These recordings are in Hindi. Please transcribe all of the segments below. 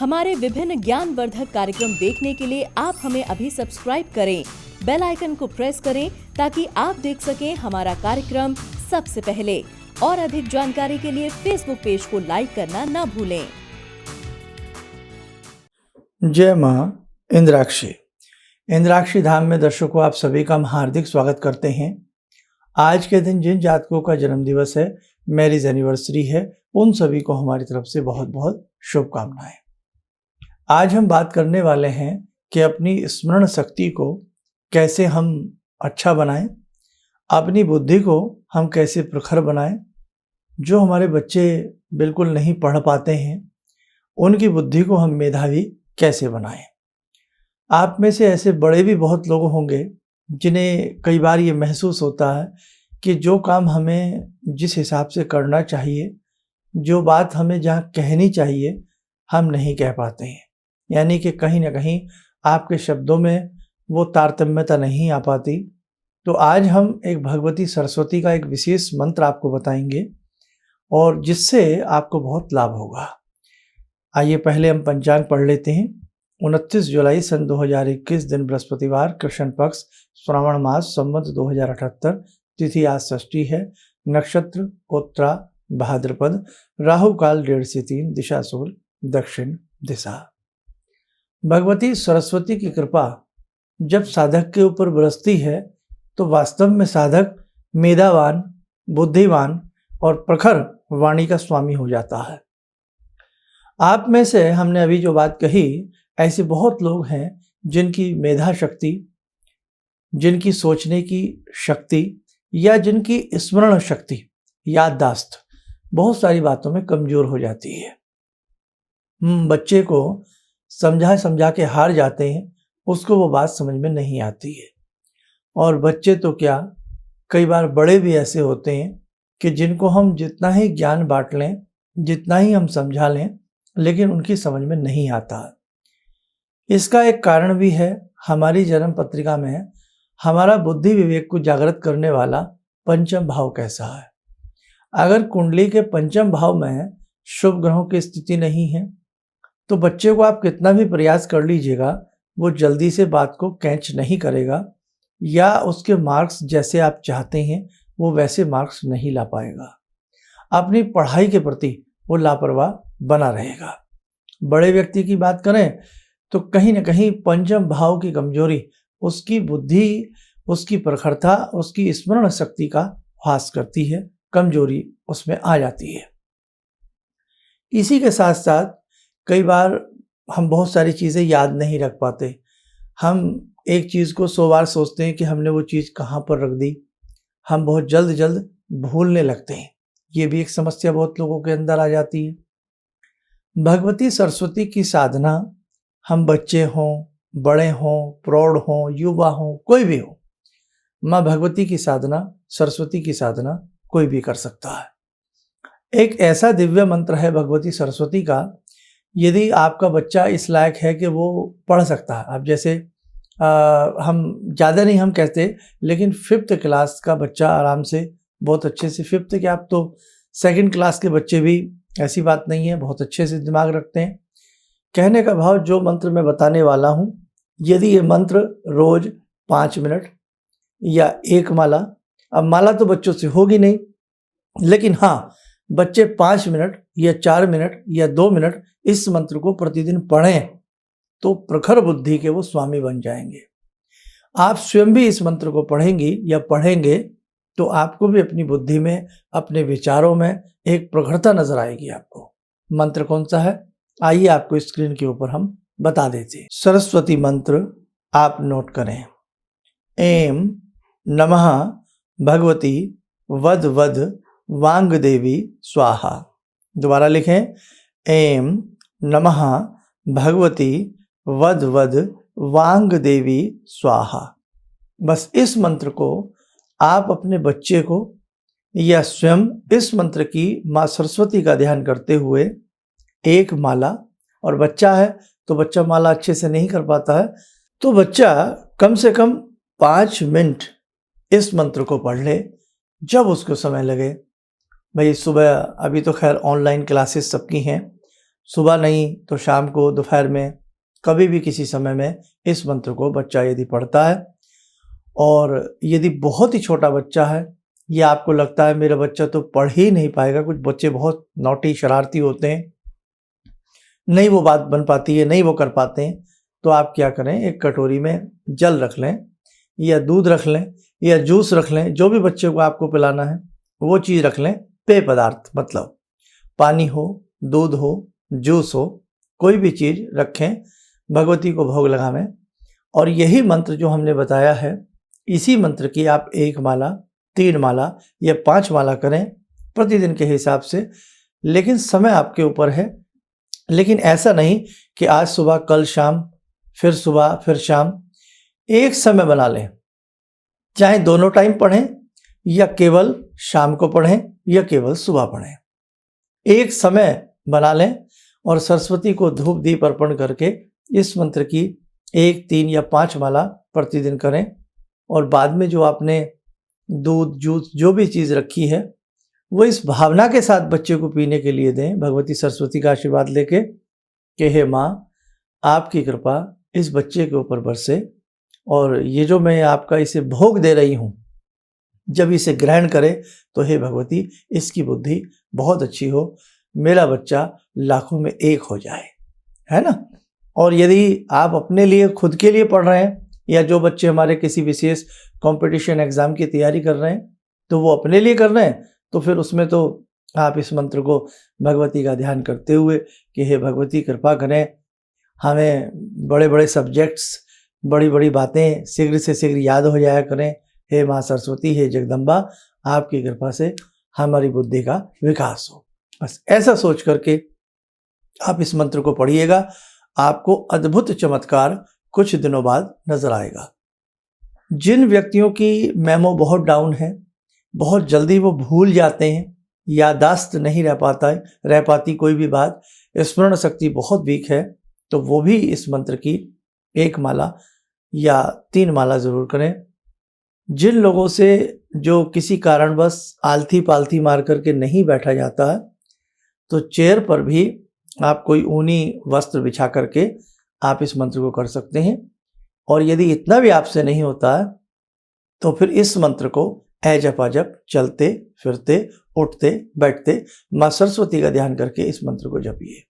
हमारे विभिन्न ज्ञानवर्धक कार्यक्रम देखने के लिए आप हमें अभी सब्सक्राइब करें, बेल आइकन को प्रेस करें ताकि आप देख सकें हमारा कार्यक्रम सबसे पहले। और अधिक जानकारी के लिए फेसबुक पेज को लाइक करना न भूलें। जय माँ इंद्राक्षी। इंद्राक्षी धाम में दर्शकों आप सभी का हम हार्दिक स्वागत करते हैं। आज के दिन जिन जातकों का जन्म दिवस है, मैरिज एनिवर्सरी है, उन सभी को हमारी तरफ से बहुत बहुत शुभकामनाएं। आज हम बात करने वाले हैं कि अपनी स्मरण शक्ति को कैसे हम अच्छा बनाएं, अपनी बुद्धि को हम कैसे प्रखर बनाएं। जो हमारे बच्चे बिल्कुल नहीं पढ़ पाते हैं, उनकी बुद्धि को हम मेधावी कैसे बनाएं। आप में से ऐसे बड़े भी बहुत लोग होंगे जिन्हें कई बार ये महसूस होता है कि जो काम हमें जिस हिसाब से करना चाहिए, जो बात हमें जहाँ कहनी चाहिए, हम नहीं कह पाते हैं। यानी कि कहीं ना कहीं आपके शब्दों में वो तारतम्यता नहीं आ पाती। तो आज हम एक भगवती सरस्वती का एक विशेष मंत्र आपको बताएंगे और जिससे आपको बहुत लाभ होगा। आइए पहले हम पंचांग पढ़ लेते हैं। 29 जुलाई सन 2021 दिन बृहस्पतिवार, कृष्ण पक्ष, श्रावण मास, संवत 2078, तिथि आज षष्ठी है, नक्षत्र उत्तरा भाद्रपद, राहु काल 1:30 से 3, दिशा सूल दक्षिण दिशा। भगवती सरस्वती की कृपा जब साधक के ऊपर बरसती है तो वास्तव में साधक मेधावान, बुद्धिमान और प्रखर वाणी का स्वामी हो जाता है। आप में से हमने अभी जो बात कही, ऐसे बहुत लोग हैं जिनकी मेधा शक्ति, जिनकी सोचने की शक्ति या जिनकी स्मरण शक्ति, याददाश्त बहुत सारी बातों में कमजोर हो जाती है। बच्चे को समझा के हार जाते हैं, उसको वो बात समझ में नहीं आती है। और बच्चे तो क्या, कई बार बड़े भी ऐसे होते हैं कि जिनको हम जितना ही ज्ञान बांट लें, जितना ही हम समझा लें, लेकिन उनकी समझ में नहीं आता। इसका एक कारण भी है, हमारी जन्म पत्रिका में हमारा बुद्धि विवेक को जागृत करने वाला पंचम भाव कैसा है। अगर कुंडली के पंचम भाव में शुभ ग्रहों की स्थिति नहीं है तो बच्चे को आप कितना भी प्रयास कर लीजिएगा, वो जल्दी से बात को कैच नहीं करेगा या उसके मार्क्स जैसे आप चाहते हैं वो वैसे मार्क्स नहीं ला पाएगा। अपनी पढ़ाई के प्रति वो लापरवाह बना रहेगा। बड़े व्यक्ति की बात करें तो कहीं ना कहीं पंचम भाव की कमजोरी उसकी बुद्धि, उसकी प्रखरता, उसकी स्मरण शक्ति का ह्रास करती है, कमजोरी उसमें आ जाती है। इसी के साथ साथ कई बार हम बहुत सारी चीज़ें याद नहीं रख पाते। हम एक चीज़ को 100 बार सोचते हैं कि हमने वो चीज़ कहाँ पर रख दी। हम बहुत जल्द भूलने लगते हैं। ये भी एक समस्या बहुत लोगों के अंदर आ जाती है। भगवती सरस्वती की साधना हम बच्चे हों, बड़े हों, प्रौढ़ हों, युवा हों, कोई भी हो, माँ भगवती की साधना, सरस्वती की साधना कोई भी कर सकता है। एक ऐसा दिव्य मंत्र है भगवती सरस्वती का, यदि आपका बच्चा इस लायक है कि वो पढ़ सकता है। अब जैसे हम ज़्यादा नहीं हम कहते, लेकिन 5th क्लास का बच्चा आराम से बहुत अच्छे से, 5th के आप तो 2nd क्लास के बच्चे भी, ऐसी बात नहीं है, बहुत अच्छे से दिमाग रखते हैं। कहने का भाव, जो मंत्र मैं बताने वाला हूँ, यदि ये मंत्र रोज 5 मिनट या 1 माला, अब माला तो बच्चों से होगी नहीं, लेकिन हाँ बच्चे 5 मिनट या 4 मिनट या 2 मिनट इस मंत्र को प्रतिदिन पढ़ें तो प्रखर बुद्धि के वो स्वामी बन जाएंगे। आप स्वयं भी इस मंत्र को पढ़ेंगी या पढ़ेंगे तो आपको भी अपनी बुद्धि में, अपने विचारों में एक प्रखरता नजर आएगी। आपको मंत्र कौन सा है, आइए आपको स्क्रीन के ऊपर हम बता देते हैं। सरस्वती मंत्र आप नोट करें। ऐं नमः भगवती वद वद वांग देवी स्वाहा। दोबारा लिखें, ऐं नमः भगवती वद वद वांग देवी स्वाहा। बस इस मंत्र को आप अपने बच्चे को या स्वयं इस मंत्र की माँ सरस्वती का ध्यान करते हुए 1 माला, और बच्चा है तो बच्चा माला अच्छे से नहीं कर पाता है तो बच्चा कम से कम 5 मिनट इस मंत्र को पढ़ ले जब उसको समय लगे। भाई सुबह, अभी तो खैर ऑनलाइन क्लासेस सबकी हैं, सुबह नहीं तो शाम को, दोपहर में, कभी भी किसी समय में इस मंत्र को बच्चा यदि पढ़ता है, और यदि बहुत ही छोटा बच्चा है या आपको लगता है मेरा बच्चा तो पढ़ ही नहीं पाएगा, कुछ बच्चे बहुत नॉटी शरारती होते हैं, नहीं वो बात बन पाती है, नहीं वो कर पाते हैं, तो आप क्या करें, एक कटोरी में जल रख लें या दूध रख लें या जूस रख लें, जो भी बच्चे को आपको पिलाना है वो चीज़ रख लें। पेय पदार्थ मतलब पानी हो, दूध हो, जूस हो, कोई भी चीज़ रखें, भगवती को भोग लगावें। और यही मंत्र जो हमने बताया है, इसी मंत्र की आप 1 माला, 3 माला या 5 माला करें प्रतिदिन के हिसाब से, लेकिन समय आपके ऊपर है। लेकिन ऐसा नहीं कि आज सुबह, कल शाम, फिर सुबह, फिर शाम, एक समय बना लें, चाहे दोनों टाइम पढ़ें या केवल शाम को पढ़ें या केवल सुबह पढ़ें, एक समय बना लें और सरस्वती को धूप दीप अर्पण करके इस मंत्र की 1, 3 या 5 माला प्रतिदिन करें। और बाद में जो आपने दूध, जूस, जो भी चीज़ रखी है वो इस भावना के साथ बच्चे को पीने के लिए दें, भगवती सरस्वती का आशीर्वाद लेके कि हे माँ, आपकी कृपा इस बच्चे के ऊपर बरसे, और ये जो मैं आपका इसे भोग दे रही हूँ, जब इसे ग्रहण करे तो हे भगवती इसकी बुद्धि बहुत अच्छी हो, मेरा बच्चा लाखों में एक हो जाए, है ना। और यदि आप अपने लिए, खुद के लिए पढ़ रहे हैं, या जो बच्चे हमारे किसी विशेष कंपटीशन एग्जाम की तैयारी कर रहे हैं तो वो अपने लिए कर रहे हैं, तो फिर उसमें तो आप इस मंत्र को भगवती का ध्यान करते हुए कि हे भगवती कृपा करें, हमें बड़े बड़े सब्जेक्ट्स, बड़ी बड़ी बातें शीघ्र से शीघ्र याद हो जाया करें, हे माँ सरस्वती, हे जगदम्बा, आपकी कृपा से हमारी बुद्धि का विकास हो। बस ऐसा सोच करके आप इस मंत्र को पढ़िएगा, आपको अद्भुत चमत्कार कुछ दिनों बाद नजर आएगा। जिन व्यक्तियों की मेमो बहुत डाउन है, बहुत जल्दी वो भूल जाते हैं, याददाश्त नहीं रह पाती कोई भी बात, स्मरण शक्ति बहुत वीक है, तो वो भी इस मंत्र की 1 माला या 3 माला जरूर करें। जिन लोगों से जो किसी कारणवश आलथी पालथी मार करके नहीं बैठा जाता है, तो चेयर पर भी आप कोई ऊनी वस्त्र बिछा करके आप इस मंत्र को कर सकते हैं। और यदि इतना भी आपसे नहीं होता है तो फिर इस मंत्र को जप अजप, चलते फिरते, उठते बैठते, माँ सरस्वती का ध्यान करके इस मंत्र को जपिए।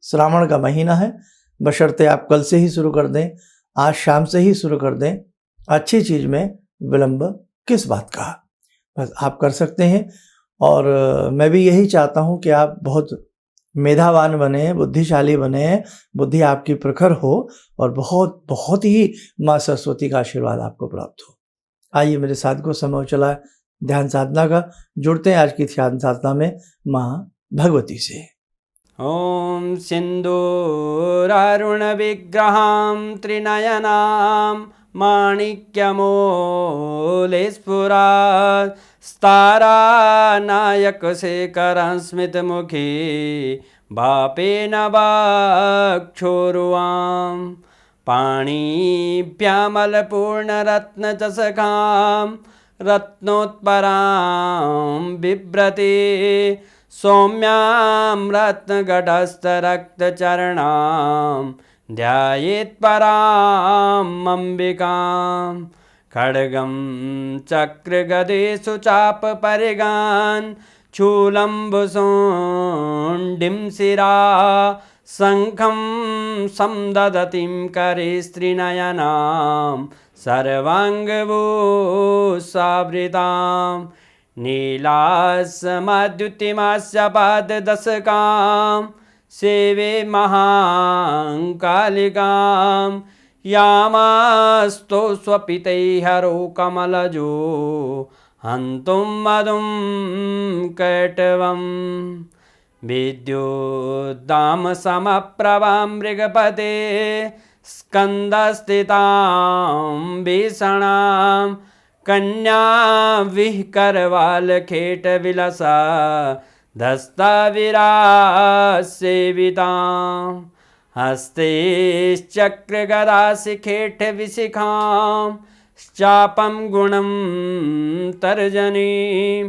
श्रावण का महीना है, बशर्ते आप कल से ही शुरू कर दें, आज शाम से ही शुरू कर दें, अच्छी चीज़ में विलंब किस बात का, बस आप कर सकते हैं। और मैं भी यही चाहता हूँ कि आप बहुत मेधावान बने, बुद्धिशाली बने, बुद्धि आपकी प्रखर हो और बहुत बहुत ही माँ सरस्वती का आशीर्वाद आपको प्राप्त हो। आइए मेरे साथ को समय चला है ध्यान साधना का, जुड़ते हैं आज की ध्यान साधना में माँ भगवती से। ॐ सिन्दूरारुणविग्रहां त्रिनयनां माणिक्यमूलस्फुरात् स्तारानायकशेखरं स्मितमुखी बापेन वाक्षोरुवां पाणिभ्यामलपूर्णरत्नचषकां रत्नोत्परां बिभ्रति सौम्यां रत्नगटस्थरक्तचरणां ध्यायेत् पराम् अम्बिकां खड्गं चक्रगदेषु चापपरिगान् शूलम्बुशोण्डिं शिरा शङ्खं समदधतीं करे स्त्रीनयनां सर्वाङ्गभूषावृतां नीलास्मद्युतिमास्य पाददशकां सेवे महाकालिकां यामास्तो स्वपितैहरो कमलजो हन्तुं मधुं कैटवं विद्युद्दामसमप्रभां मृगपते स्कन्दस्थितां भीषणां कन्या विहकरवालखेटविलसा धस्ताविरासेवितां हस्ते चक्रगदाशिखेटविशिखां चापं गुणं तर्जनीं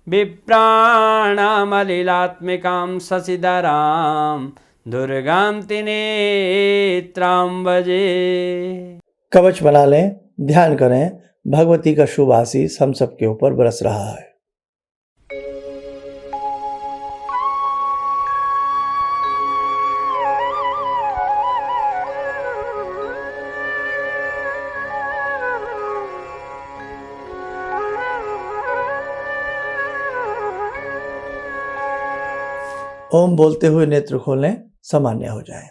विप्राणामलिलात्मिकां शशिधरां दुर्गां नेत्रां भजे। कवच बना लें, ध्यान करें, भगवती का शुभ आशीष हम सबके ऊपर बरस रहा है। ओम बोलते हुए नेत्र खोलें, सामान्य हो जाएं।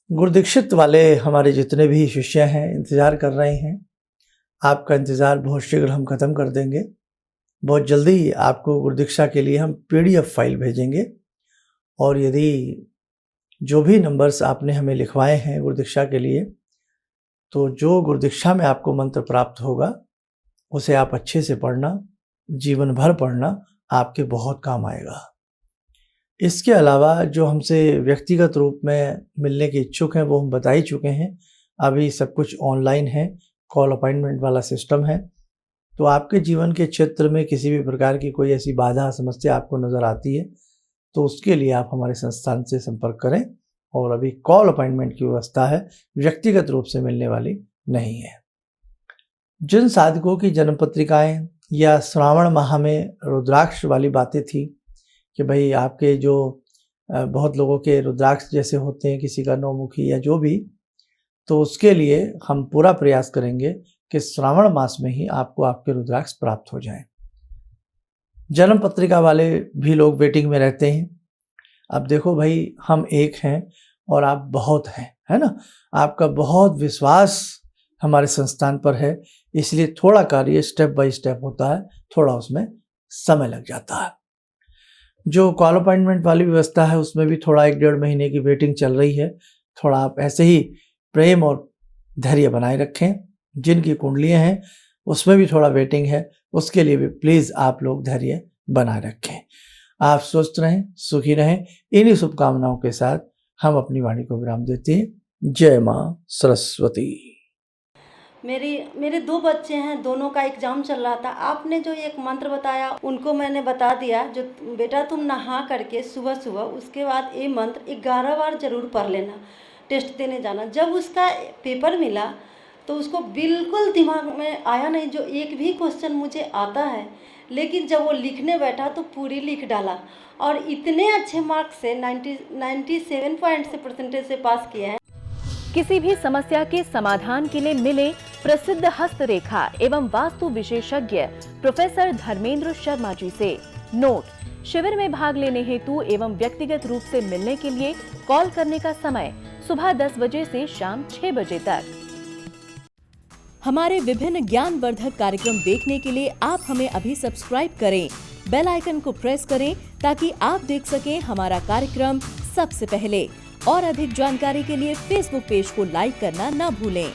गुरुदीक्षित वाले हमारे जितने भी शिष्य हैं इंतज़ार कर रहे हैं। आपका इंतज़ार बहुत शीघ्र हम ख़त्म कर देंगे। बहुत जल्दी आपको गुरुदीक्षा के लिए हम PDF फाइल भेजेंगे, और यदि जो भी नंबर्स आपने हमें लिखवाए हैं गुरुदीक्षा के लिए, तो जो गुरुदीक्षा में आपको मंत्र प्राप्त होगा उसे आप अच्छे से पढ़ना, जीवन भर पढ़ना, आपके बहुत काम आएगा। इसके अलावा जो हमसे व्यक्तिगत रूप में मिलने के इच्छुक हैं वो हम बता ही चुके हैं। अभी सब कुछ ऑनलाइन है, कॉल अपॉइंटमेंट वाला सिस्टम है। तो आपके जीवन के क्षेत्र में किसी भी प्रकार की कोई ऐसी बाधा समस्या आपको नज़र आती है तो उसके लिए आप हमारे संस्थान से संपर्क करें। और अभी कॉल अपॉइंटमेंट की व्यवस्था है, व्यक्तिगत रूप से मिलने वाली नहीं है। जिन साधकों की जन्म पत्रिकाएँ या श्रावण माह में रुद्राक्ष वाली बातें थी कि भाई आपके जो बहुत लोगों के रुद्राक्ष जैसे होते हैं, किसी का नौमुखी या जो भी, तो उसके लिए हम पूरा प्रयास करेंगे कि श्रावण मास में ही आपको आपके रुद्राक्ष प्राप्त हो जाएं। जन्म पत्रिका वाले भी लोग वेटिंग में रहते हैं। अब देखो भाई, हम एक हैं और आप बहुत हैं, है ना। आपका बहुत विश्वास हमारे संस्थान पर है, इसलिए थोड़ा कार्य स्टेप बाय स्टेप होता है, थोड़ा उसमें समय लग जाता है। जो कॉल अपॉइंटमेंट वाली व्यवस्था है उसमें भी थोड़ा 1-1.5 महीने की वेटिंग चल रही है। थोड़ा आप ऐसे ही प्रेम और धैर्य बनाए रखें। जिनकी कुंडलियाँ हैं उसमें भी थोड़ा वेटिंग है, उसके लिए भी प्लीज़ आप लोग धैर्य बनाए रखें। आप स्वस्थ रहें, सुखी रहें। इन्हीं शुभकामनाओं के साथ हम अपनी वाणी को विराम देते हैं। जय माँ सरस्वती। मेरे 2 बच्चे हैं, दोनों का एग्ज़ाम चल रहा था। आपने जो एक मंत्र बताया उनको मैंने बता दिया, जो बेटा तुम नहा करके सुबह उसके बाद ये मंत्र 11 बार ज़रूर पढ़ लेना, टेस्ट देने जाना। जब उसका पेपर मिला तो उसको बिल्कुल दिमाग में आया नहीं, जो एक भी क्वेश्चन मुझे आता है, लेकिन जब वो लिखने बैठा तो पूरी लिख डाला और इतने अच्छे मार्क्स से 97 पॉइंट से परसेंटेज से पास किया है। किसी भी समस्या के समाधान के लिए मिले प्रसिद्ध हस्तरेखा एवं वास्तु विशेषज्ञ प्रोफेसर धर्मेंद्र शर्मा जी से। नोट: शिविर में भाग लेने हेतु एवं व्यक्तिगत रूप से मिलने के लिए कॉल करने का समय सुबह 10 बजे से शाम 6 बजे तक। हमारे विभिन्न ज्ञानवर्धक कार्यक्रम देखने के लिए आप हमें अभी सब्सक्राइब करें, बेल आइकन को प्रेस करें ताकि आप देख सकें हमारा कार्यक्रम सबसे पहले। और अधिक जानकारी के लिए फेसबुक पेज को लाइक करना न भूलें।